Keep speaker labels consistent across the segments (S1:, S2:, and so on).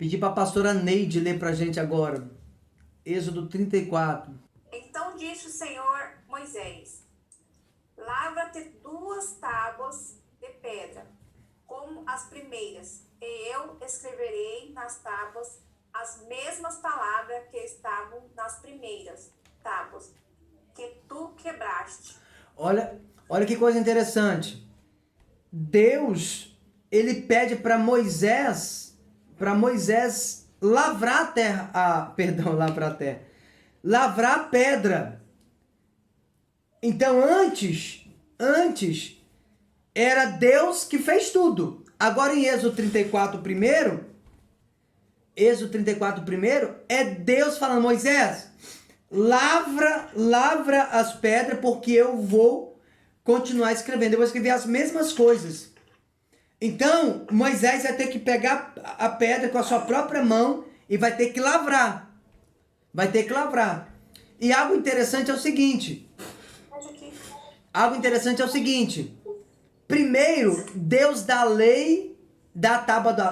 S1: Pedir para a pastora Neide ler para a gente agora. Êxodo 34.
S2: Então disse o Senhor Moisés: lavra-te 2 tábuas de pedra, como as primeiras, e eu escreverei nas tábuas as mesmas palavras que estavam nas primeiras tábuas, que tu quebraste.
S1: Olha que coisa interessante. Deus, ele pede para Moisés lavrar a terra, lavrar a pedra. Então antes era Deus que fez tudo. Agora em Êxodo 34 primeiro, é Deus falando: Moisés, lavra as pedras, porque eu vou continuar escrevendo. Eu vou escrever as mesmas coisas. Então, Moisés vai ter que pegar a pedra com a sua própria mão e vai ter que lavrar. E algo interessante é o seguinte. Primeiro, Deus dá a lei,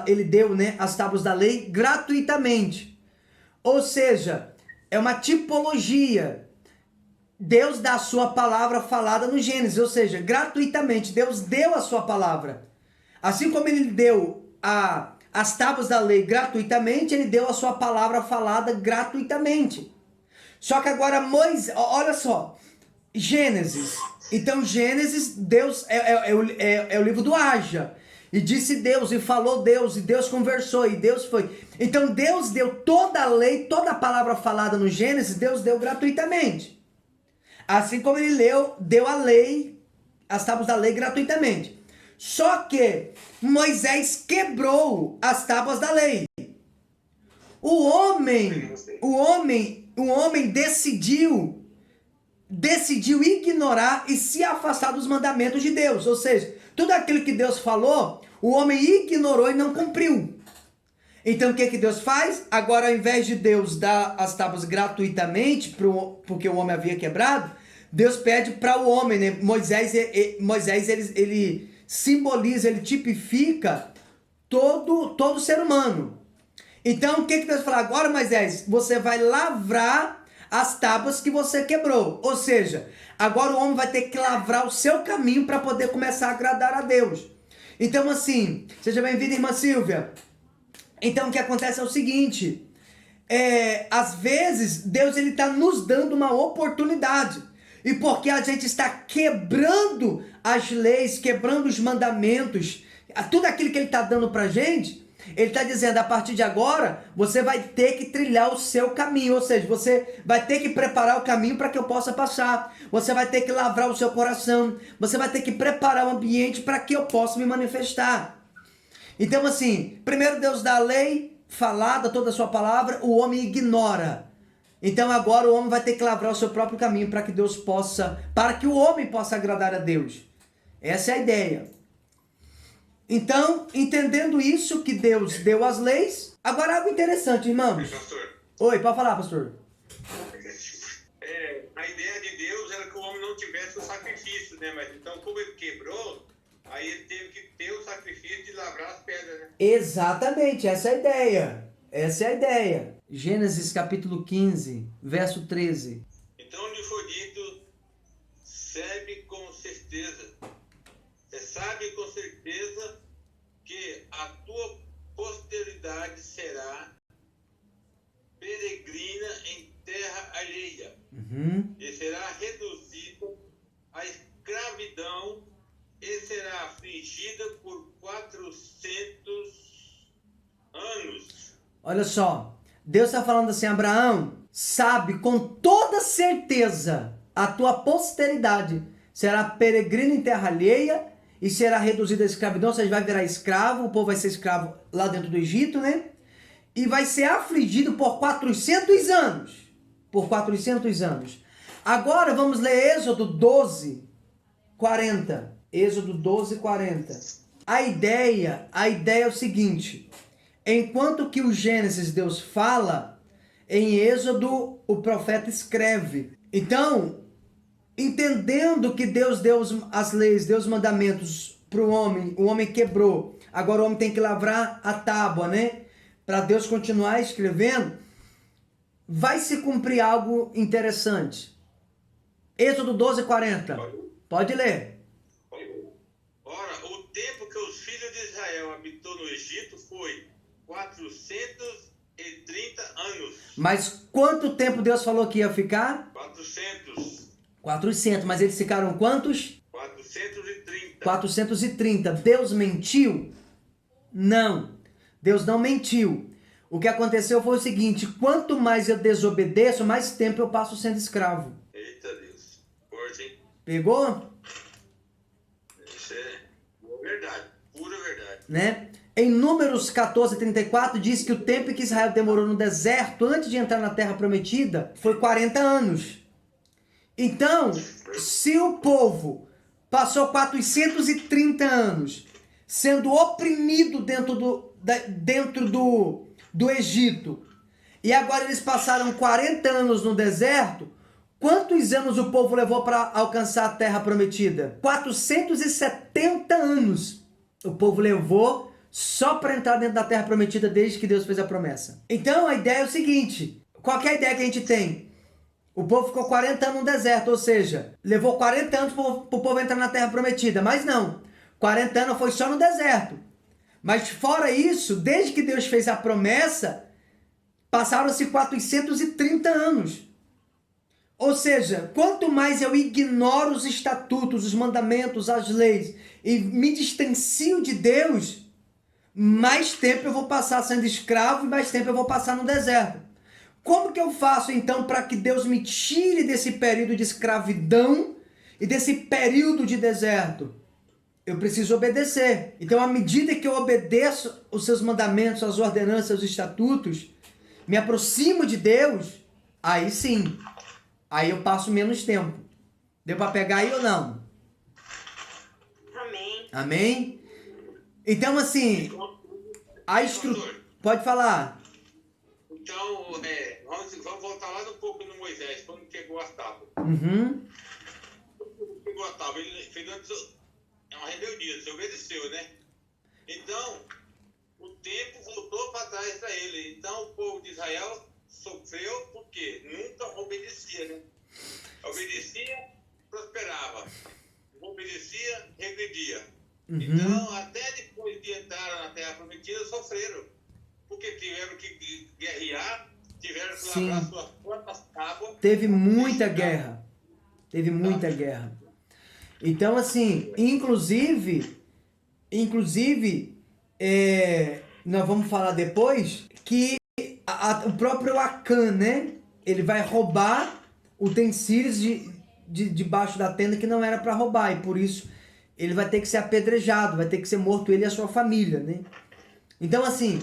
S1: ele deu, as tábuas da lei gratuitamente. Ou seja, é uma tipologia. Deus dá a sua palavra falada no Gênesis, ou seja, gratuitamente. Deus deu a sua palavra. Assim como ele deu as tábuas da lei gratuitamente, ele deu a sua palavra falada gratuitamente. Só que agora Moisés, olha só, Gênesis. Então Gênesis, Deus é o livro do haja. E disse Deus, e falou Deus, e Deus conversou, e Deus foi. Então Deus deu toda a lei, toda a palavra falada no Gênesis, Deus deu gratuitamente. Assim como ele deu a lei, as tábuas da lei gratuitamente. Só que Moisés quebrou as tábuas da lei. O homem decidiu ignorar e se afastar dos mandamentos de Deus. Ou seja, tudo aquilo que Deus falou, o homem ignorou e não cumpriu. Então o que Deus faz? Agora, ao invés de Deus dar as tábuas gratuitamente, porque o homem havia quebrado, Deus pede para o homem, né? Moisés ele simboliza, ele tipifica todo ser humano. Então o que Deus fala? Agora, Moisés, você vai lavrar as tábuas que você quebrou. Ou seja, agora o homem vai ter que lavrar o seu caminho para poder começar a agradar a Deus. Então assim, seja bem-vinda, irmã Silvia. Então o que acontece é o seguinte, às vezes Deus está nos dando uma oportunidade. E porque a gente está quebrando as leis, quebrando os mandamentos, tudo aquilo que ele está dando para a gente, ele está dizendo: a partir de agora, você vai ter que trilhar o seu caminho. Ou seja, você vai ter que preparar o caminho para que eu possa passar. Você vai ter que lavrar o seu coração. Você vai ter que preparar o ambiente para que eu possa me manifestar. Então assim, primeiro Deus dá a lei falada, toda a sua palavra, o homem ignora. Então agora o homem vai ter que lavrar o seu próprio caminho para que o homem possa agradar a Deus. Essa é a ideia. Então, entendendo isso, que Deus deu as leis. Agora algo interessante, irmãos.
S3: Pastor.
S1: Oi, pode falar, pastor.
S3: A ideia de Deus era que o homem não tivesse o sacrifício, né? Mas então, como ele quebrou, aí ele teve que ter o sacrifício de lavrar as pedras, né?
S1: Exatamente, essa é a ideia. Gênesis capítulo 15, verso 13.
S3: Então lhe foi dito: sabe com certeza que a tua posteridade será peregrina em terra alheia, e será reduzida à escravidão, e será afligida por 400 anos.
S1: Olha só, Deus está falando assim: Abraão, sabe com toda certeza, a tua posteridade será peregrina em terra alheia e será reduzida à escravidão. Ou seja, vai virar escravo, o povo vai ser escravo lá dentro do Egito, né? E vai ser afligido por 400 anos. Agora vamos ler Êxodo 12, 40. Êxodo 12, 40. A ideia é o seguinte: enquanto que o Gênesis Deus fala, em Êxodo o profeta escreve. Então, entendendo que Deus deu as leis, deu os mandamentos para o homem quebrou. Agora o homem tem que lavrar a tábua, né? para Deus continuar escrevendo, vai se cumprir algo interessante. Êxodo 12:40. Pode ler.
S3: Ora, o tempo que os filhos de Israel habitou no Egito foi 430 anos.
S1: Mas quanto tempo Deus falou que ia ficar?
S3: 400.
S1: 400. Mas eles ficaram quantos?
S3: 430.
S1: 430. Deus mentiu? Não. Deus não mentiu. O que aconteceu foi o seguinte: quanto mais eu desobedeço, mais tempo eu passo sendo escravo.
S3: Eita Deus. Forte, hein?
S1: Pegou?
S3: Isso é verdade. Pura verdade.
S1: Né? Em Números 14:34 diz que o tempo que Israel demorou no deserto antes de entrar na terra prometida foi 40 anos. Então, se o povo passou 430 anos sendo oprimido dentro do Egito, e agora eles passaram 40 anos no deserto, quantos anos o povo levou para alcançar a terra prometida? 470 anos o povo levou só para entrar dentro da terra prometida desde que Deus fez a promessa. Então a ideia é o seguinte: qual que é a ideia que a gente tem? O povo ficou 40 anos no deserto, ou seja, levou 40 anos para o povo entrar na terra prometida, mas não, 40 anos foi só no deserto. Mas fora isso, desde que Deus fez a promessa, passaram-se 430 anos. Ou seja, quanto mais eu ignoro os estatutos, os mandamentos, as leis e me distancio de Deus, mais tempo eu vou passar sendo escravo e mais tempo eu vou passar no deserto. Como que eu faço então para que Deus me tire desse período de escravidão e desse período de deserto? Eu preciso obedecer. Então, à medida que eu obedeço os seus mandamentos, as ordenanças, os estatutos, me aproximo de Deus, aí sim, aí eu passo menos tempo. Deu para pegar aí ou não?
S2: Amém.
S1: Amém? Então, assim, a estrutura... Pode falar.
S3: Então, vamos voltar lá um pouco no Moisés, quando pegou as tábuas.
S1: Uhum.
S3: Pegou a tábua, ele fez uma rebeldia, desobedeceu, né? Então, o tempo voltou para trás para ele. Então, o povo de Israel sofreu porque nunca obedecia, né? Obedecia, prosperava. Não obedecia, regredia.
S1: Uhum.
S3: Então, até depois de entrar na Terra Prometida, sofreram. Porque tiveram que guerrear, tiveram que labrar suas próprias tábuas.
S1: Teve muita guerra. Teve muita guerra. Então, assim, inclusive, nós vamos falar depois que o próprio Acã, né? Ele vai roubar utensílios debaixo da tenda que não era para roubar, e por isso ele vai ter que ser apedrejado, vai ter que ser morto ele e a sua família, né? Então, assim,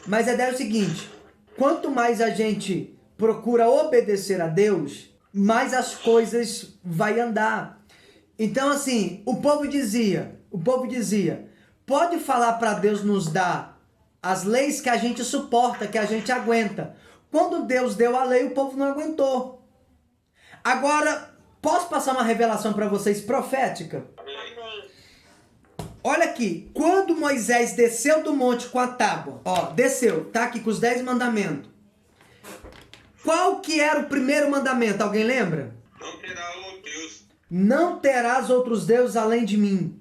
S1: mas a ideia é o seguinte: quanto mais a gente procura obedecer a Deus, mais as coisas vai andar. Então, assim, o povo dizia, pode falar para Deus nos dar as leis que a gente suporta, que a gente aguenta. Quando Deus deu a lei, o povo não aguentou. Agora, posso passar uma revelação para vocês profética?
S2: Amém.
S1: Olha aqui, quando Moisés desceu do monte com a tábua, ó, desceu, tá aqui com os 10 mandamentos. Qual que era o primeiro mandamento? Alguém lembra?
S3: Não terá outro Deus.
S1: Não terás outros deuses além de mim.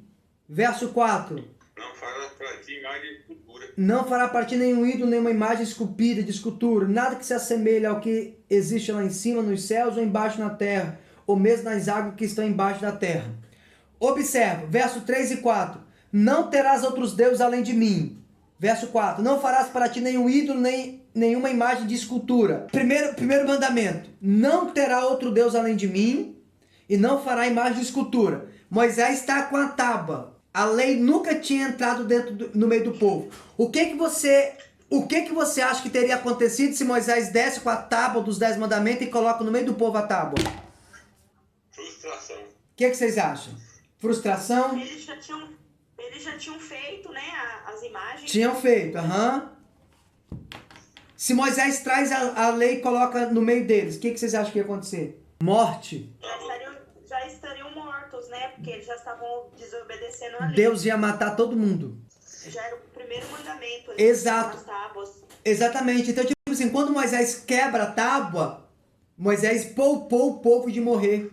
S1: Verso 4.
S3: Não farás para ti imagem de escultura.
S1: Não fará para ti nenhum ídolo, nenhuma imagem esculpida de escultura, nada que se assemelhe ao que existe lá em cima nos céus ou embaixo na terra, ou mesmo nas águas que estão embaixo da terra. Observa, verso 3 e 4. Não terás outros deuses além de mim. Verso 4. Não farás para ti nenhum ídolo, nenhuma imagem de escultura. Primeiro mandamento. Não terá outro Deus além de mim. E não fará imagem de escultura. Moisés está com a tábua. A lei nunca tinha entrado no meio do povo. O que que você acha que teria acontecido se Moisés desce com a tábua dos 10 mandamentos e coloca no meio do povo a tábua?
S3: Frustração.
S1: O que vocês acham? Frustração?
S2: Eles já tinham feito, né, as imagens.
S1: Tinham feito, aham. Se Moisés traz a lei e coloca no meio deles, o que vocês acham que ia acontecer? Morte.
S2: Já estariam mortos, né? Porque eles já estavam desobedecendo a lei.
S1: Deus ia matar todo mundo.
S2: Já era o primeiro mandamento.
S1: Exato.
S2: As tábuas.
S1: Exatamente. Então, tipo assim, quando Moisés quebra a tábua, Moisés poupou o povo de morrer.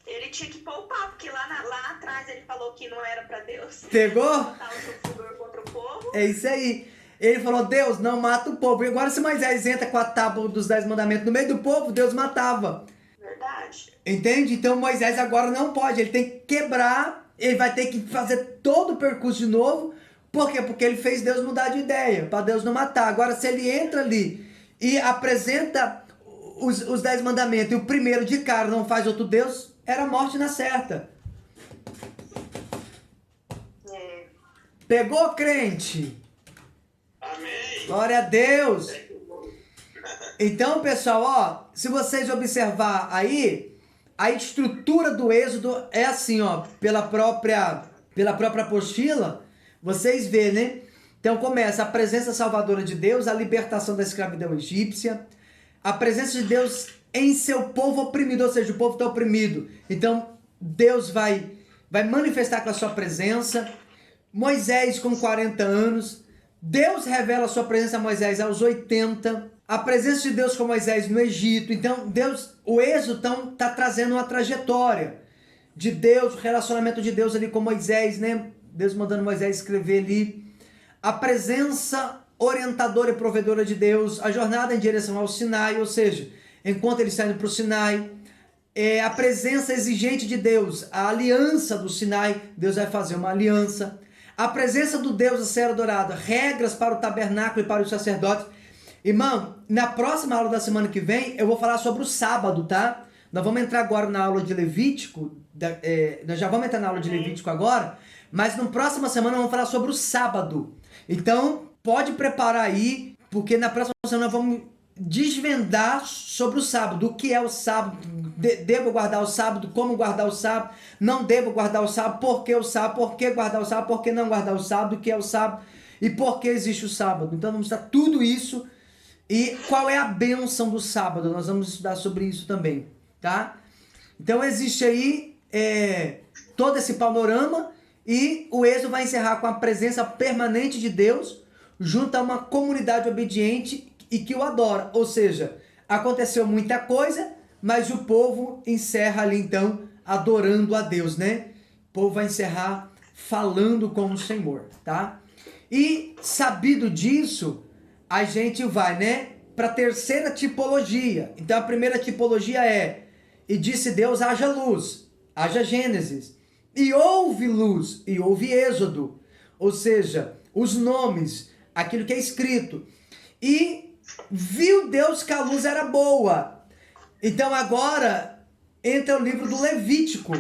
S4: Ele tinha que poupar, porque lá atrás ele falou que não era pra Deus.
S1: Pegou?
S4: Botar o seu furor contra o povo.
S1: É isso aí. Ele falou, Deus, não mata o povo. E agora se Moisés entra com a tábua dos 10 mandamentos no meio do povo, Deus matava.
S4: Verdade.
S1: Entende? Então Moisés agora não pode. Ele tem que quebrar, ele vai ter que fazer todo o percurso de novo. Por quê? Porque ele fez Deus mudar de ideia, para Deus não matar. Agora se ele entra ali e apresenta os 10 mandamentos e o primeiro de cara não faz outro Deus, era morte na certa.
S4: É.
S1: Pegou, crente?
S3: Amém.
S1: Glória a Deus. Então, pessoal, ó, se vocês observar aí, a estrutura do Êxodo é assim, ó, pela própria apostila, vocês vê, né? Então começa a presença salvadora de Deus, a libertação da escravidão egípcia, a presença de Deus em seu povo oprimido, ou seja, o povo está oprimido. Então Deus vai manifestar com a sua presença. Moisés com 40 anos, Deus revela a sua presença a Moisés aos 80, a presença de Deus com Moisés no Egito. Então Deus, o Êxodo está trazendo uma trajetória de Deus, o relacionamento de Deus ali com Moisés, né? Deus mandando Moisés escrever ali. A presença orientadora e provedora de Deus, a jornada em direção ao Sinai, ou seja, enquanto ele está indo para o Sinai, a presença exigente de Deus, a aliança do Sinai, Deus vai fazer uma aliança. A presença do Deus a ser adorado, regras para o tabernáculo e para os sacerdotes. Irmão, na próxima aula da semana que vem, eu vou falar sobre o sábado, tá? Nós vamos entrar agora na aula de Levítico, nós já vamos entrar na aula de Levítico agora, mas na próxima semana vamos falar sobre o sábado. Então, pode preparar aí, porque na próxima semana nós vamos desvendar sobre o sábado. O que é o sábado? Devo guardar o sábado? Como guardar o sábado? Não devo guardar o sábado? Por que o sábado? Por que guardar o sábado? Por que não guardar o sábado? O que é o sábado? E por que existe o sábado? Então, vamos estudar tudo isso. E qual é a bênção do sábado? Nós vamos estudar sobre isso também, tá? Então, existe aí todo esse panorama. E o Êxodo vai encerrar com a presença permanente de Deus junto a uma comunidade obediente e que o adora. Ou seja, aconteceu muita coisa, mas o povo encerra ali então adorando a Deus, né? O povo vai encerrar falando com o Senhor, tá? E sabido disso, a gente vai, né, para a terceira tipologia. Então a primeira tipologia é: e disse Deus, haja luz, haja Gênesis. E houve luz, e houve Êxodo, ou seja, os nomes, aquilo que é escrito. E viu Deus que a luz era boa. Então agora entra o livro do Levítico.